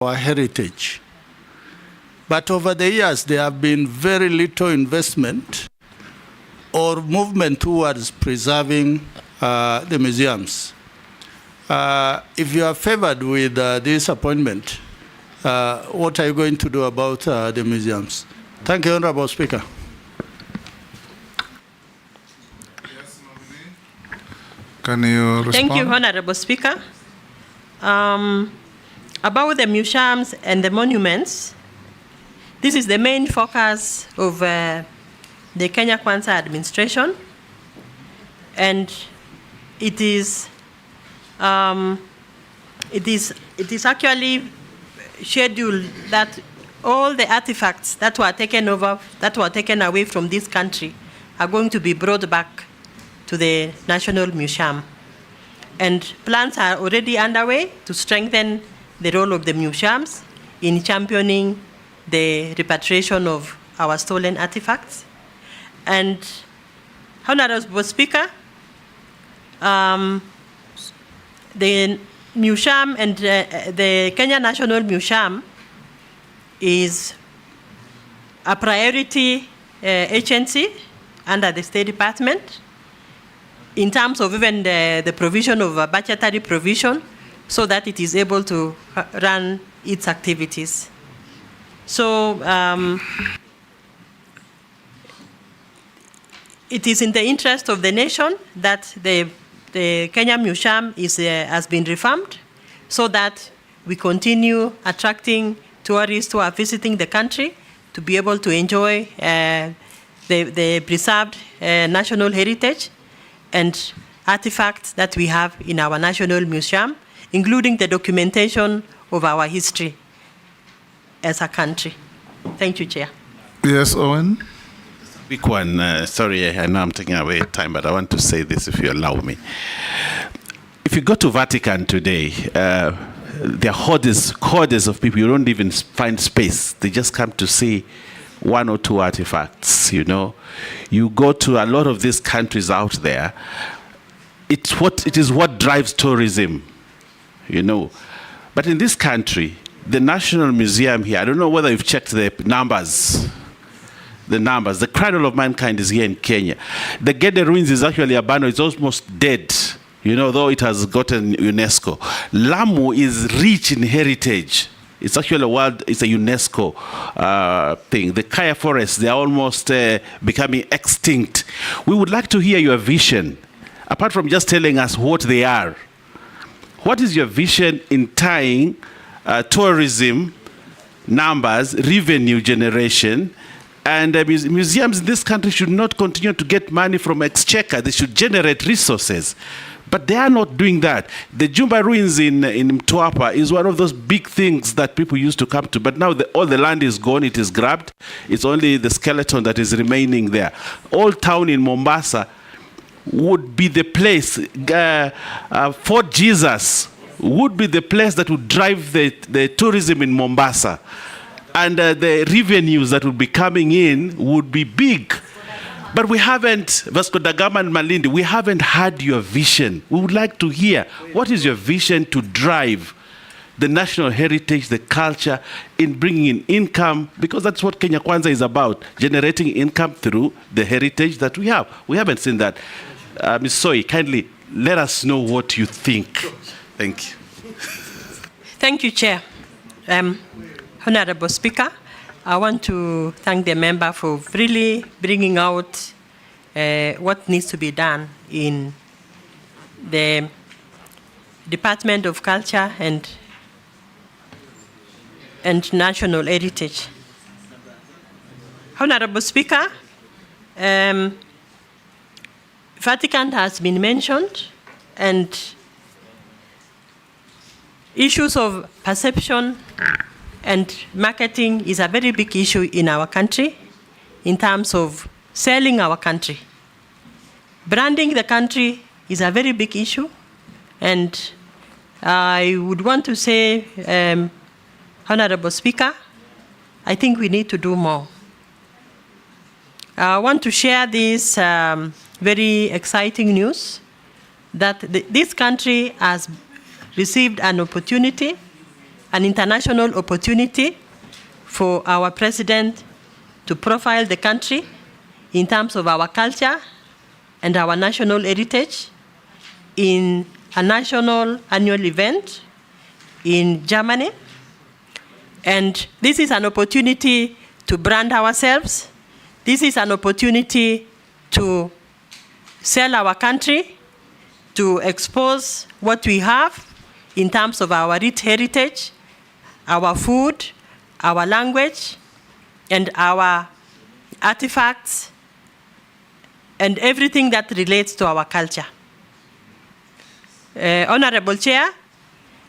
our heritage. But over the years, there have been very little investment or movement towards preserving the museums. If you are favored with this appointment, what are you going to do about the museums? Thank you, Honorable Speaker. Yes, nominee. Can you respond? Thank you, Honorable Speaker. About the museums and the monuments, this is the main focus of the Kenya Kwanza administration, and it is actually scheduled that all the artifacts that were taken away from this country are going to be brought back to the National Museum. And plans are already underway to strengthen the role of the museums in championing the repatriation of our stolen artifacts. And Honorable Speaker, the museum and the Kenya National Museum is a priority agency under the State Department in terms of even the provision of a budgetary provision so that it is able to run its activities. So it is in the interest of the nation that the Kenya Museum has been reformed so that we continue attracting tourists who are visiting the country to be able to enjoy the preserved national heritage and artifacts that we have in our National Museum, including the documentation of our history as a country. Thank you, Chair. Yes, Owen. Quick one. Sorry, I know I'm taking away time, but I want to say this if you allow me. If you go to Vatican today, there are hordes of people. You don't even find space. They just come to see one or two artifacts, you know. You go to a lot of these countries out there, it is what drives tourism, you know. But in this country, the National Museum here, I don't know whether you've checked the numbers. The cradle of mankind is here in Kenya. The Gede ruins is actually abandoned. It's almost dead, you know, though it has gotten UNESCO. Lamu is rich in heritage. It's actually it's a UNESCO thing. The Kaya forests, they're almost becoming extinct. We would like to hear your vision, apart from just telling us what they are. What is your vision in tying tourism, numbers, revenue generation, and museums in this country should not continue to get money from exchequer. They should generate resources. But they are not doing that. The Jumba ruins in Mtwapa is one of those big things that people used to come to. But now all the land is gone. It is grabbed. It's only the skeleton that is remaining there. Old Town in Mombasa would be the place. Fort Jesus would be the place that would drive the tourism in Mombasa. And the revenues that would be coming in would be big. But we haven't, Vasco da Gama and Malindi, we haven't had your vision. We would like to hear, what is your vision to drive the national heritage, the culture, in bringing in income? Because that's what Kenya Kwanza is about, generating income through the heritage that we have. We haven't seen that. Ms. Soy, kindly let us know what you think. Thank you. Thank you, Chair. Honorable Speaker, I want to thank the member for really bringing out what needs to be done in the Department of Culture and National Heritage. Honorable Speaker, Vatican has been mentioned, and issues of perception and marketing is a very big issue in our country in terms of selling our country. Branding the country is a very big issue, and I would want to say, Honorable Speaker, I think we need to do more. I want to share this very exciting news that this country has received an opportunity an international opportunity for our president to profile the country in terms of our culture and our national heritage in a national annual event in Germany. And this is an opportunity to brand ourselves. This is an opportunity to sell our country, to expose what we have in terms of our rich heritage, our food, our language, and our artifacts, and everything that relates to our culture. Honorable Chair,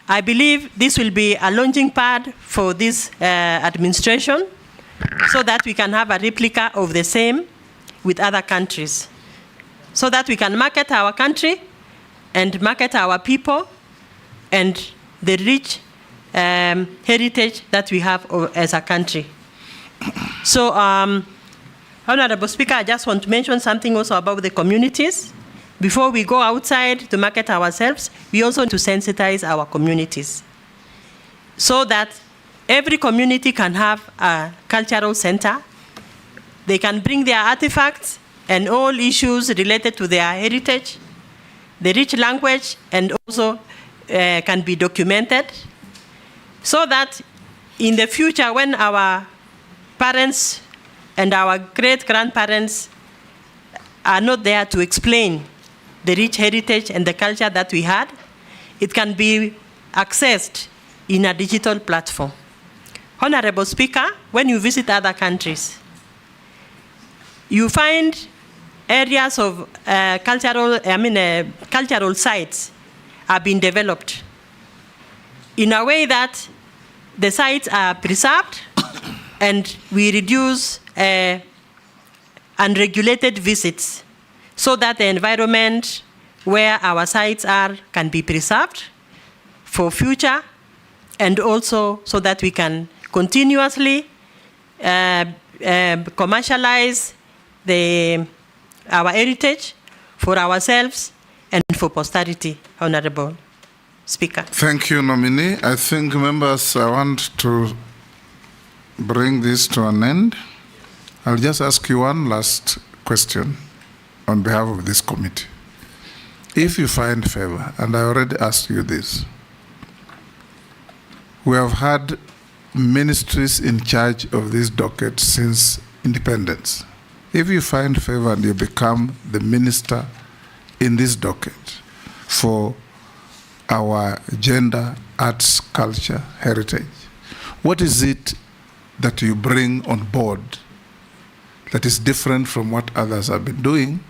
I believe this will be a launching pad for this administration so that we can have a replica of the same with other countries, so that we can market our country and market our people and the rich heritage that we have as a country. So, Honorable Speaker, I just want to mention something also about the communities. Before we go outside to market ourselves, we also need to sensitize our communities so that every community can have a cultural center. They can bring their artifacts and all issues related to their heritage, the rich language, and also can be documented so that in the future when our parents and our great-grandparents are not there to explain the rich heritage and the culture that we had, it can be accessed in a digital platform. Honorable Speaker, when you visit other countries, you find areas of cultural sites have been developed in a way that the sites are preserved and we reduce unregulated visits so that the environment where our sites are can be preserved for future, and also so that we can continuously commercialize our heritage for ourselves and for posterity, Honorable Speaker. Thank you, nominee. I think, members, I want to bring this to an end. I'll just ask you one last question on behalf of this committee. If you find favor, and I already asked you this, we have had ministries in charge of this docket since independence. If you find favor and you become the minister in this docket for our gender, arts, culture, heritage, what is it that you bring on board that is different from what others have been doing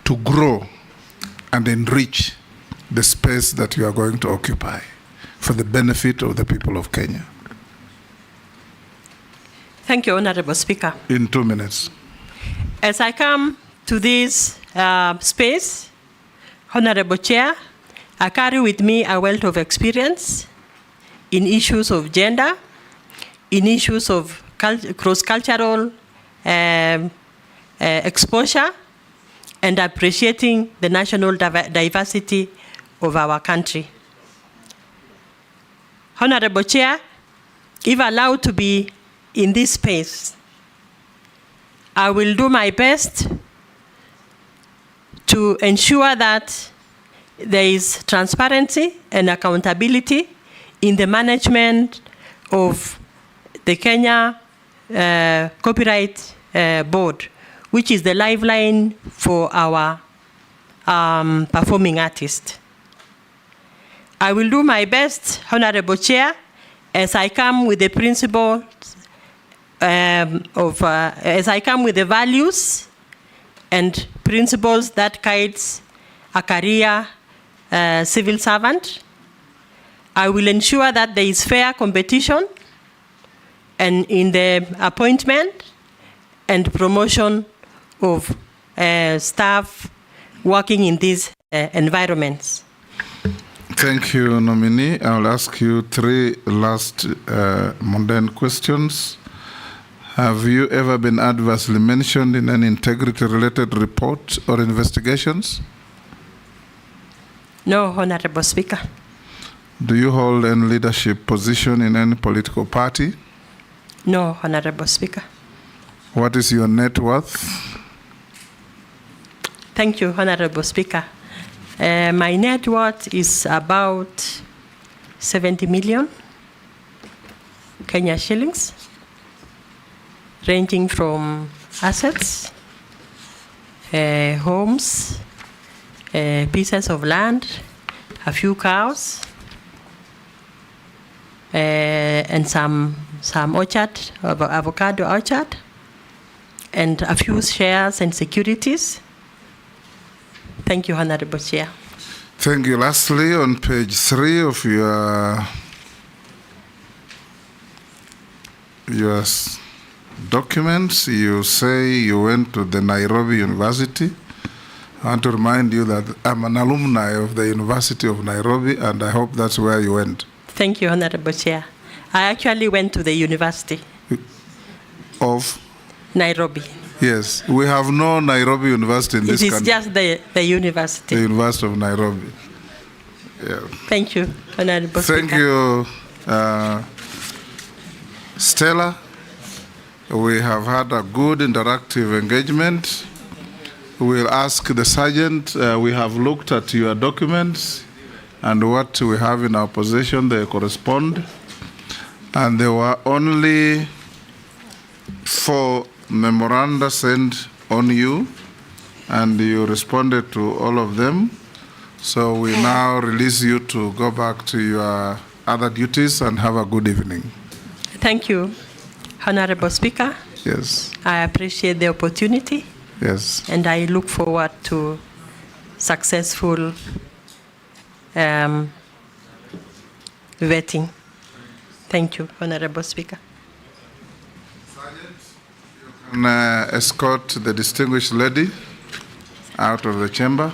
to grow and enrich the space that you are going to occupy for the benefit of the people of Kenya? Thank you, Honorable Speaker. In 2 minutes. As I come to this space, Honorable Chair, I carry with me a wealth of experience in issues of gender, in issues of cross-cultural exposure, and appreciating the national diversity of our country. Honorable Chair, if allowed to be in this space, I will do my best to ensure that there is transparency and accountability in the management of the Kenya Copyright Board, which is the lifeline for our performing artists. I will do my best, Honorable Chair, as I come with the principles as I come with the values and principles that guides a career civil servant. I will ensure that there is fair competition and in the appointment and promotion of staff working in these environments. Thank you, nominee. I'll ask you 3 last mundane questions. Have you ever been adversely mentioned in an integrity-related report or investigations? No, Honorable Speaker. Do you hold any leadership position in any political party? No, Honorable Speaker. What is your net worth? Thank you, Honorable Speaker. My net worth is about 70 million Kenya shillings, ranging from assets, homes, pieces of land, a few cows, and some orchard, avocado orchard, and a few shares and securities. Thank you, Honorable Chair. Thank you. Lastly, on page 3 of your documents, you say you went to the Nairobi University. I want to remind you that I'm an alumni of the University of Nairobi, and I hope that's where you went. Thank you, Honorable Chair. I actually went to the University Of? Nairobi. Yes, we have no Nairobi University in this country. It is just the university. The University of Nairobi. Yeah. Thank you, Honorable Thank Speaker. you, Stella. We have had a good interactive engagement. We'll ask the Sergeant. We have looked at your documents and what we have in our possession, they correspond. And there were only 4 memoranda sent on you, and you responded to all of them. So we now release you to go back to your other duties and have a good evening. Thank you, Honorable Speaker. Yes. I appreciate the opportunity, Yes. and I look forward to successful vetting. Thank you, Honorable Speaker. And escort the distinguished lady out of the chamber.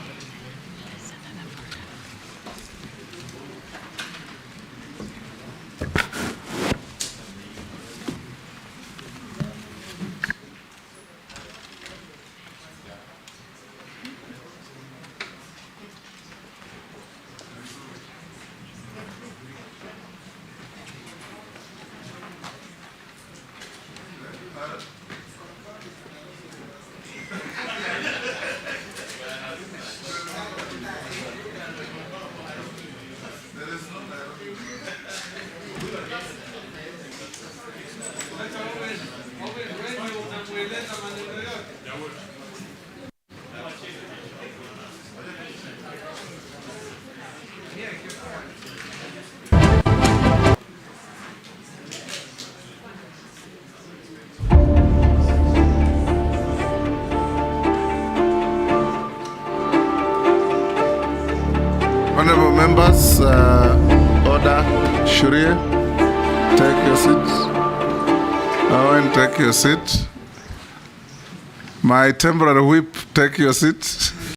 Honorable members, order, Shuria, take your seats. Owen, take your seat. My temporary whip, take your seat.